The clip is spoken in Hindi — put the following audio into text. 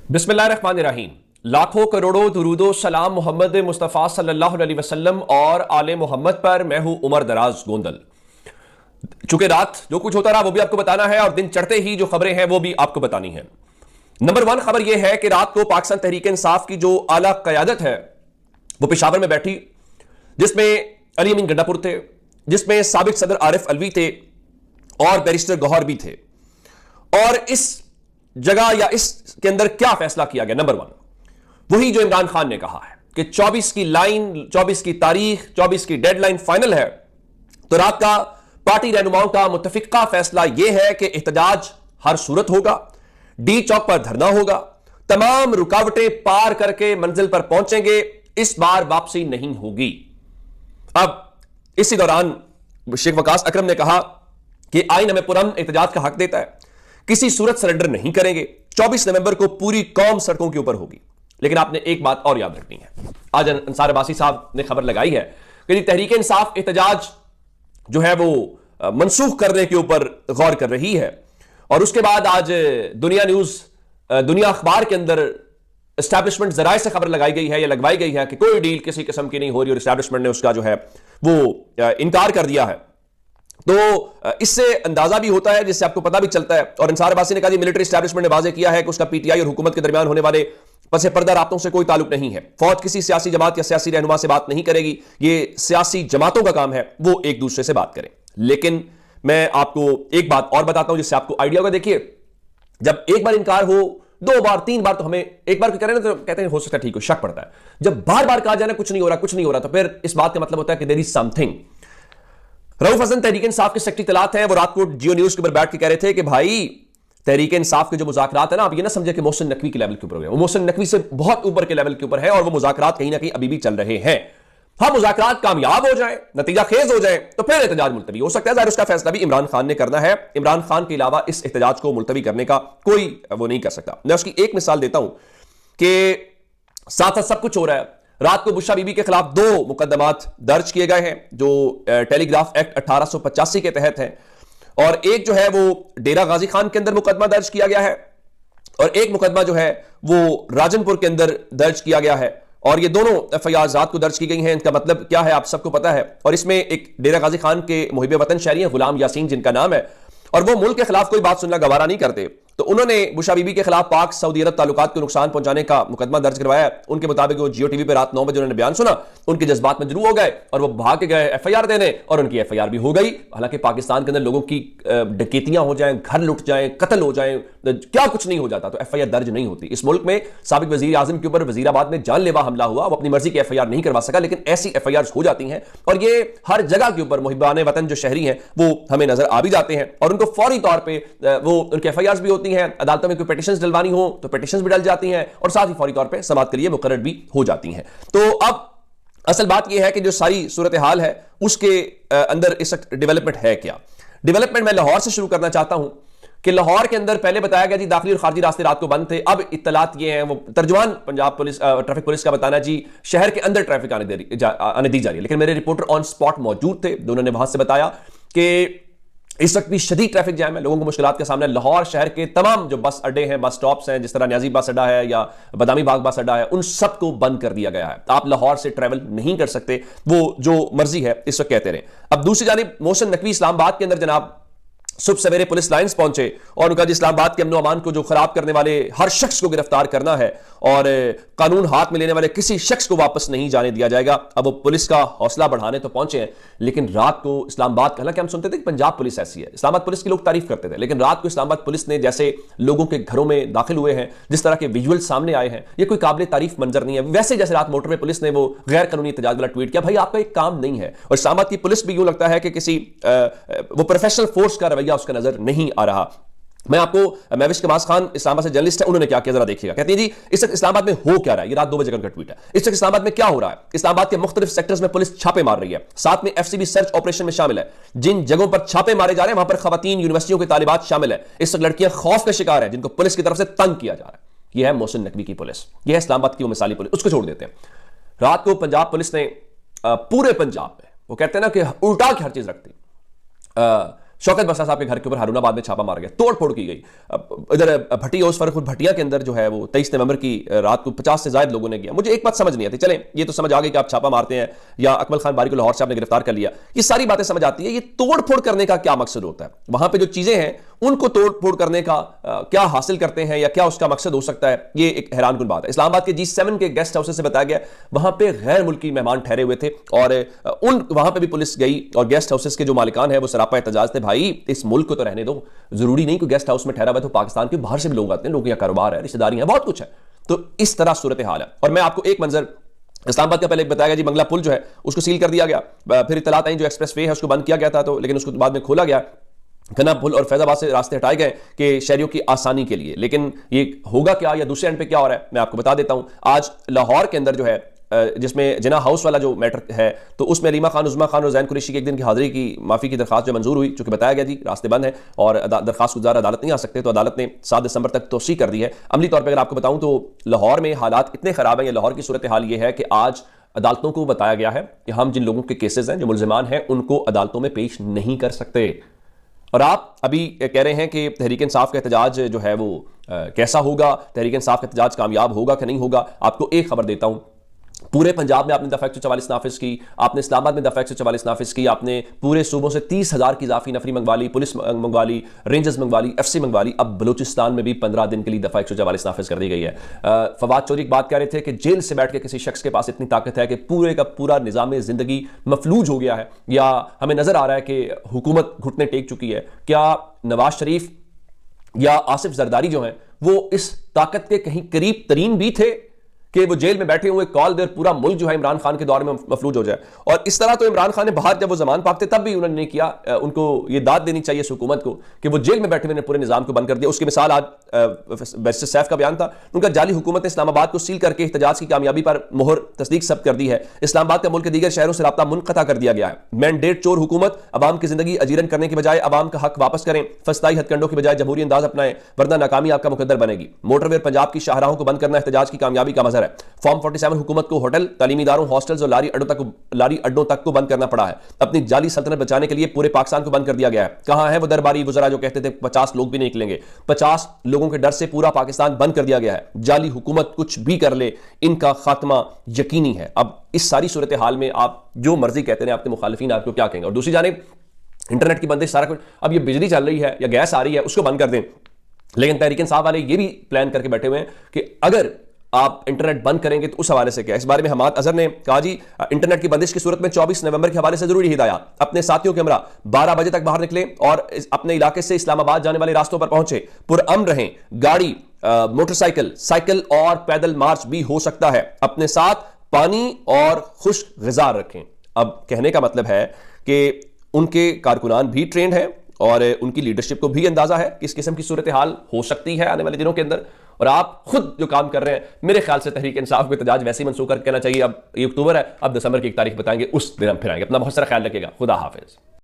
बिस्मिल्लाहिर्रहमानिर्रहीम। लाखों करोड़ों दुरूदो सलाम मोहम्मद मुस्तफ़ा सल्लल्लाहु अलैहि वसल्लम और आले मोहम्मद पर। मैं हूं उमर दराज गोंदल। चूंकि रात जो कुछ होता रहा वो भी आपको बताना है और दिन चढ़ते ही जो खबरें हैं वो भी आपको बतानी है। नंबर 1 खबर यह है कि रात को पाकिस्तान तहरीक इंसाफ की जो आला क़यादत है वो पेशावर में बैठी, जिसमें अली अमीन गंडापुर थे, जिसमें साबिक सदर आरिफ अलवी थे और बैरिस्टर गौहर भी थे। और इस जगह या इसके अंदर क्या फैसला किया गया? नंबर 1 वही जो इमरान खान ने कहा है कि 24 की लाइन, 24 की तारीख, 24 की डेडलाइन फाइनल है। तो रात का पार्टी रहनुमाओं का मुत्तफिका फैसला यह है कि एहतजाज हर सूरत होगा, डी चौक पर धरना होगा, तमाम रुकावटें पार करके मंजिल पर पहुंचेंगे, इस बार वापसी नहीं होगी। अब इसी दौरान शेख वकास अकरम ने कहा कि आइन हमें पुरअमन एहतजाज का हक देता है, किसी सूरत सरेंडर नहीं करेंगे। 24 नवंबर को पूरी कौम सड़कों के ऊपर होगी। लेकिन आपने एक बात और याद रखनी है। आज अंसार अब्बासी साहब ने खबर लगाई है कि तहरीक इंसाफ एहतजाज जो है वो मनसूख करने के ऊपर गौर कर रही है। और उसके बाद आज दुनिया न्यूज, दुनिया अखबार के अंदर एस्टैब्लिशमेंट जराए से खबर लगाई गई है या लगवाई गई है कि कोई डील किसी किस्म की नहीं हो रही और एस्टैब्लिशमेंट ने उसका जो है वो इनकार कर दिया है। तो इससे अंदाजा भी होता है, जिससे आपको पता भी चलता है। और अंसार अब्बासी ने कहा मिलिट्री एस्टैब्लिशमेंट ने वाज़ेह किया है कि उसका पीटीआई और हुकूमत के दरमियान होने वाले पसे पर्दा राब्तों से कोई ताल्लुक नहीं है। फौज किसी सियासी जमात या सियासी रहनुमा से बात नहीं करेगी, ये सियासी जमातों का काम है वो एक दूसरे से बात करें। लेकिन मैं आपको एक बात और बताता हूं जिससे आपको आइडिया होगा। देखिए, जब एक बार इनकार हो, 2 बार 3 बार तो हमें, एक बार करें ना तो कहते हैं हो सकता है ठीक हो, शक पड़ता है। जब बार बार कहा जाए ना कुछ नहीं हो रहा, कुछ नहीं हो रहा, तो फिर इस बात का मतलब होता है कि there is something. Rauf Hasan Tehreek Insaf के सेक्रेटरी तलात हैं, वो रात को जियो न्यूज के ऊपर बैठ के कह रहे थे कि भाई तहरीक इंसाफ के जो मुज़ाकरात है ना, आप ये ना समझे कि मोहसिन नकवी के लेवल के ऊपर है, वो मोहसिन नकवी से बहुत ऊपर के लेवल के ऊपर है और वो मुज़ाकरात कहीं ना कहीं अभी भी चल रहे हैं। हाँ, मुज़ाकरात कामयाब हो जाए, नतीजा खेज हो जाए तो फिर एहतजाज मुलतवी हो सकता है। ज़ाहिर उसका फैसला भी इमरान खान ने करना है। इमरान खान के अलावा इस एहतजाज को मुलतवी करने का कोई वो नहीं कर सकता। मैं उसकी एक मिसाल देता हूं कि साथ साथ सब कुछ हो रहा है। रात को बुशरा बीबी के खिलाफ 2 मुकदमात दर्ज किए गए हैं जो टेलीग्राफ एक्ट 1885 के तहत हैं, और एक जो है वो डेरा गाजी खान के अंदर मुकदमा दर्ज किया गया है और एक मुकदमा जो है वो राजनपुर के अंदर दर्ज किया गया है। और ये दोनों एफआईआर रात को दर्ज की गई हैं। इनका मतलब क्या है आप सबको पता है। और इसमें एक डेरा गाजी खान के मुहिब वतन शहरी हैं गुलाम यासीन जिनका नाम है, और वो मुल्क के खिलाफ कोई बात सुनना गवारा नहीं करते। तो उन्होंने बुशरा बीबी के खिलाफ पाक सऊदी अरब ताल्लुकात को नुकसान पहुंचाने का मुकदमा दर्ज करवाया। उनके मुताबिक वो जियो टीवी पे रात 9 बजे उन्होंने बयान सुना, उनके जज्बात में जरूर हो गए और वो भाग के गए एफआईआर देने, और उनकी एफआईआर भी हो गई। हालांकि पाकिस्तान के अंदर लोगों की डकैतियां हो जाएं, घर लुट जाएं, कत्ल हो जाएं, क्या कुछ नहीं हो जाता तो एफआईआर दर्ज नहीं होती। इस मुल्क में साबिक वजीर आजम के ऊपर वजीराबाद में जानलेवा हमला हुआ, वो अपनी मर्जी की एफआईआर नहीं करवा सका, लेकिन ऐसी एफआईआर हो जाती हैं। और ये हर जगह के ऊपर मुहिबान वतन जो शहरी हैं वो हमें नजर आ भी जाते हैं और उनको फौरी तौर पर वो उनकी एफआईआर भी होती हैं। अदालतों में पिटिशंस डलवानी हो तो पिटिशंस भी डल जाती हैं और साथ ही फौरी तौर पे समाअत के लिए मुकर्रर भी हो जाती हैं। तो अब असल बात यह है कि जो सारी सूरत हाल है उसके अंदर इस वक्त डेवलपमेंट है क्या। डेवलपमेंट मैं लाहौर से शुरू करना चाहता हूं कि लाहौर के अंदर पहले बताया गया जी दाखिली और खारजी रास्ते रात को बंद थे। अब इत्तलात ये हैं, वो तर्जुमान पंजाब पुलिस ट्रैफिक पुलिस का बताना जी शहर के अंदर ट्रैफिक आने दी जा रही है। लेकिन मेरे रिपोर्टर ऑन स्पॉट मौजूद थे, दोनों ने वहां से बताया कि इस वक्त भी शदीद ट्रैफिक जैम है, लोगों को मुश्किलात का सामना। लाहौर शहर के तमाम जो बस अड्डे हैं, बस स्टॉप्स हैं, जिस तरह न्याजी बस अड्डा है या बदामी बाग बस अड्डा है, उन सबको बंद कर दिया गया है। आप लाहौर से ट्रैवल नहीं कर सकते, वो जो मर्जी है इस वक्त कहते रहे। अब दूसरी जानिब मोहसिन नकवी इस्लामाबाद के अंदर जनाब सुबह सवेरे पुलिस लाइन्स पहुंचे और उनका इस्लामाबाद के अमन अमान को जो खराब करने वाले हर शख्स को गिरफ्तार करना है और कानून हाथ में लेने वाले किसी शख्स को वापस नहीं जाने दिया जाएगा। अब वो पुलिस का हौसला बढ़ाने तो पहुंचे हैं, लेकिन रात को इस्लामाबाद का, हालांकि हम सुनते थे कि पंजाब पुलिस ऐसी है, इस्लामाबाद पुलिस की लोग तारीफ करते थे, लेकिन रात को इस्लामाबाद पुलिस ने जैसे लोगों के घरों में दाखिल हुए हैं, जिस तरह के विजुअल सामने आए हैं, ये कोई काबिल तारीफ मंजर नहीं है। वैसे जैसे रात मोटरवे पुलिस ने वो गैर कानूनी एहतजाज वाला ट्वीट किया, भाई आपका एक काम नहीं है। और इस्लामाबाद की पुलिस भी यूं लगता है कि किसी वो प्रोफेशनल फोर्स का रवैया उसका नजर नहीं आ रहा। मैं आपको, महविश कमास खान इस्लामाबाद से जर्नलिस्ट है, उन्होंने क्या किया जरा देखिएगा। कहती है जी इस वक्त इस्लामाबाद में हो क्या रहा है, ये रात 2 बजे का ट्वीट है। इस वक्त इस्लामाबाद में क्या हो रहा है? इस्लामाबाद के मुख्तलिफ सेक्टर्स में पुलिस छापे मार रही है, साथ में एफसीबी सर्च ऑपरेशन में शामिल है। जिन जगहों पर छापे मारे जा रहे हैं वहां पर खवातीन, यूनिवर्सिटियों के तालिबात शामिल है। इस वक्त लड़कियां खौफ का शिकार है जिनको पुलिस की तरफ से तंग किया जा रहा है। यह है मोहसिन नकवी की पुलिस, यह है इस्लामाबाद की वो मिसाली पुलिस। उसको छोड़ देते हैं। रात को पंजाब पुलिस ने पूरे पंजाब में, वो कहते हैं ना कि उल्टा की हर चीज रखती, शौकत बसा साहब के घर के ऊपर हारूनाबाद में छापा मार गया, तोड़ फोड़ की गई। इधर भटिया, उस फर्क भटिया के अंदर जो है वो 23 नवंबर की रात को 50 से ज्यादा लोगों ने किया। मुझे एक बात समझ नहीं आती, चलें ये तो समझ आ गई कि आप छापा मारते हैं या अकमल खान बारी को लाहौर से आपने गिरफ्तार कर लिया, ये सारी बातें समझ आती है। ये तोड़ फोड़ करने का क्या मकसद होता है? वहां पे जो चीजें हैं उनको तोड़ फोड़ करने का क्या हासिल करते हैं या क्या उसका मकसद हो सकता है, ये एक हैरानकुन बात है। इस्लामाबाद के G7 के गेस्ट हाउस से बताया गया वहां पे गैर मुल्की मेहमान ठहरे हुए थे और वहां पे भी पुलिस गई और गेस्ट हाउसेस के जो मालिकान है वो सरापा एहतजाज थे, भाई इस मुल्क को तो रहने दो, जरूरी नहीं कि गेस्ट हाउस में ठहरा हुआ तो पाकिस्तान के बाहर से भी लोग आते हैं, लोगों का कारोबार है, रिश्तेदारी है, बहुत कुछ है। तो इस तरह सूरत हाल है। और मैं आपको एक मंजर इस्लामाबाद का पहले बताया गया जी, बंगला पुल जो है उसको सील कर दिया गया, फिर इत्तलात आई जो एक्सप्रेस वे है उसको बंद किया गया था, तो लेकिन उसको बाद में खोला गया। खन्ना पुल और फैजाबाद से रास्ते हटाए गए कि शहरियों की आसानी के लिए, लेकिन ये होगा क्या या दूसरे एंड पे क्या हो रहा है मैं आपको बता देता हूं। आज लाहौर के अंदर जो है जिसमें जिना हाउस वाला जो मैटर है, तो उसमें रीमा खान, उज़मा खान और जैन कुरैशी की एक दिन की हाजिरी की माफी की दरखास्त जो मंजूर हुई, चूंकि बताया गया जी रास्ते बंद है और दरखास्त गुजार अदालत नहीं आ सकते, तो अदालत ने 7 दिसंबर तक तोसी कर दी है। अमली तौर पर अगर आपको बताऊं तो लाहौर में हालात इतने खराब हैं, लाहौर की सूरत हाल ये है कि आज अदालतों को बताया गया है कि हम जिन लोगों के केसेस हैं, जो मुल्जिमान हैं, उनको अदालतों में पेश नहीं कर सकते। और आप अभी कह रहे हैं कि तहरीक इंसाफ का एहतजाज जो है वो कैसा होगा, तहरीक इंसाफ का एहतजाज कामयाब होगा कि नहीं होगा। आपको एक खबर देता हूं, पूरे पंजाब में आपने दफा 144 नाफिज की, आपने इस्लामाबाद में दफा 144 नाफिज की, आपने पूरे सूबों से 30,000 की इजाफी नफरी मंगवा ली, पुलिस मंगवा ली, रेंजर्स मंगवा ली, FC मंगवा ली। अब बलूचिस्तान में भी 15 दिन के लिए दफा 144 नाफिज कर दी गई है। फवाद चौधरी की बात कह रहे थे कि जेल से बैठ के किसी शख्स के पास इतनी ताकत है कि पूरे का पूरा निज़ाम जिंदगी मफलूज हो गया है, या हमें नजर आ रहा है कि हुकूमत घुटने टेक चुकी है। क्या नवाज शरीफ या आसिफ जरदारी जो हैं वो इस ताकत के कहीं करीब तरीन भी थे कि वो जेल में बैठे हुए कॉल देर पूरा मुल्क जो है इमरान खान के दौर में मफलूज हो जाए? और इस तरह तो इमरान खान ने बाहर जब वो जमान पाकते तब भी उन्होंने नहीं किया। उनको ये दाद देनी चाहिए इस हुकूमत को कि वो जेल में बैठे हुए पूरे निजाम को बंद कर दिया। उसकी मिसाल आज बैरिस्टर सैफ का बयान था, उनका जाली हुकूमत ने इस्लामाबाद को सील करके एहतजाज की कामयाबी पर मोहर तस्दीक सब कर दी है। इस्लामाबाद का मुल्क के दीगर शहरों से राब्ता मुनक़ता कर दिया गया है। मैंडेट चोर हुकूमत, अवाम की जिंदगी अजीरन करने की बजाय अवाम का हक वापस करें, फस्ताई हथकंडों की बजाय जमहूरी अंदाज अपनाएं, वरना नाकामी आपका मुकद्दर बनेगी। मोटरवे पंजाब की शाहराहों को बंद करना एहतजाज की कामयाबी का मजहर है। फॉर्म 47 हुकूमत को होटल, तालीमी इदारों, हॉस्टल्स और लारी अड्डों तक को बंद करना पड़ा है। अपनी जाली सल्तनत बचाने के लिए पूरे पाकिस्तान को बंद कर दिया गया है। कहां है वो दरबारी वज़रा जो कहते थे 50 लोग भी नहीं निकलेंगे? 50 लोगों के डर से पूरा पाकिस्तान बंद कर दिया गया है। जाली हुकूमत कुछ भी कर ले, इनका खात्मा यकीनी है। अब इस सारी सूरत हाल में आप जो मर्जी कहते हैं, आपके मुखालिफिन आपको क्या कहेंगे? और दूसरी जानिब इंटरनेट की बंदिश, सारा कुछ, अब ये बिजली चल रही है या गैस आ रही है उसको बंद कर दें, लेकिन तहरीक इंसाफ वाले ये भी प्लान करके बैठे हुए हैं कि अगर आप इंटरनेट बंद करेंगे तो उस हवाले से क्या? इस बारे में हमाद अजहर ने कहा जी, इंटरनेट की बंदिश की सूरत में 24 नवंबर के हवाले से जरूरी हिदायत, अपने साथियों के हमरा 12 बजे तक बाहर निकले और अपने इलाके से इस्लामाबाद जाने वाले रास्तों पर पहुंचे, पुरअमन रहें, गाड़ी, मोटरसाइकिल, साइकिल और पैदल मार्च भी हो सकता है, अपने साथ पानी और खुश्क ग़िज़ा रखें। अब कहने का मतलब है कि उनके कारकुनान भी ट्रेंड है और उनकी लीडरशिप को भी अंदाजा है किस किस्म की सूरत हाल हो सकती है आने वाले दिनों के अंदर। और आप खुद जो काम कर रहे हैं, मेरे ख्याल से तहरीक इंसाफ को एहतजाज वैसे ही मंसूख कर कहना चाहिए। अब ये अक्टूबर है, अब दिसंबर की 1 तारीख बताएंगे, उस दिन हम फिर आएंगे। अपना बहुत सारा ख्याल रखिएगा। खुदा हाफिज।